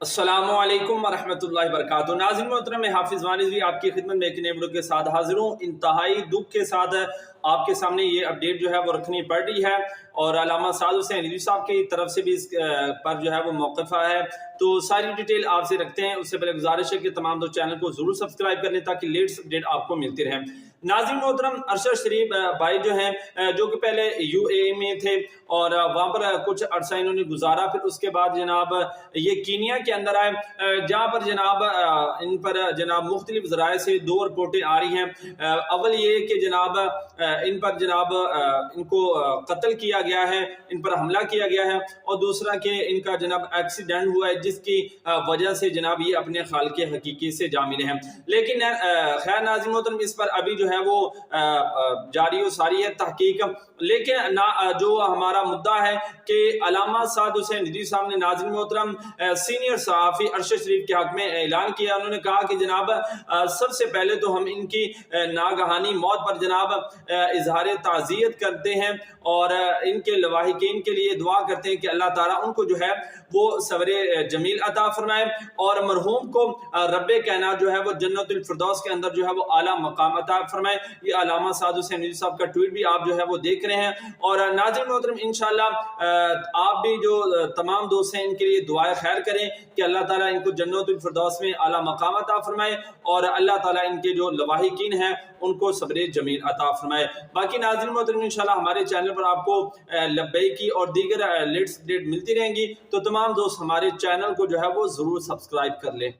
अस्सलामु अलैकुम वरहमतुल्लाहि वबरकातुहू। नाज़रीन मोहतरम, मैं हाफिज़ वानिज़ आपकी खिदमत में एक नए वीडियो के साथ हाजिर हूँ। इंतहाई दुख के साथ आपके सामने ये अपडेट जो है वो रखनी पड़ रही है और अल्लामा साद हुसैन रिज़वी साहब की तरफ से भी इस पर जो है वो मौक़िफ़ा है। तो सारी डिटेल आपसे रखते हैं। उससे पहले गुजारिश है कि तमाम दो चैनल को ज़रूर सब्सक्राइब कर लें ताकि लेटेस्ट अपडेट आपको मिलती रहे। नाज़रीन मोहतरम, अरशद शरीफ भाई जो हैं जो कि पहले यूएई में थे और वहाँ पर कुछ अरसा इन्होंने गुजारा, फिर उसके बाद जनाब ये कीनिया के अंदर आए, जहाँ पर जनाब इन पर जनाब मुख्तलिफ ज़राए से दो रिपोर्टें आ रही हैं। अव्वल ये कि जनाब इन पर जनाब इनको कत्ल किया गया है, इन पर हमला किया गया है, और दूसरा कि इनका जनाब एक्सीडेंट हुआ है जिसकी वजह से जनाब ये अपने खालिक़े हकीकी से जा मिले हैं। लेकिन खैर नाज़रीन मोहतरम, इस पर अभी जो है वो जारी व सारी है तहकीक। लेकिन जो हमारा मुद्दा है कि अल्लामा साद हुसैन रिज़वी साहब ने नाज़रीन मोहतरम सीनियर सहाफ़ी अरशद शरीफ के हक़ में ऐलान किया। उन्होंने कहा कि जनाब सबसे पहले तो हम इनकी नागहानी मौत पर जनाब इजहार ताज़ियत करते हैं और इनके लवाहिकीन के लिए दुआ करते हैं कि अल्लाह ताला उनको जो है वो सब्र जमील अता फरमाए और मरहूम को रब्बे कायनात जो है वो जन्नतुल फिरदौस के अंदर जो है वो आला मकाम अता फरमाए। ये अल्लामा साद हुसैन रिज़वी साहब का ट्वीट भी आप जो है वो देख रहे हैं। और नाज़रीन मोहतरम, इंशाअल्लाह आप भी जो तमाम दोस्त हैं इनके लिए दुआए खैर करें कि अल्लाह ताला इनको जन्नतुल फिरदौस में आला मकाम अता फरमाए और अल्लाह ताला इनके जो लवाहिकीन हैं उनको सब्र जमील अता फरमाए। बाकी नाज़रीन मोहतरम, इंशाअल्लाह हमारे चैनल पर आपको लब्बैकी और दीगर लेटेस्ट अपडेट मिलती रहेंगी, तो तमाम दोस्त हमारे चैनल को जो है वो ज़रूर सब्सक्राइब कर लें।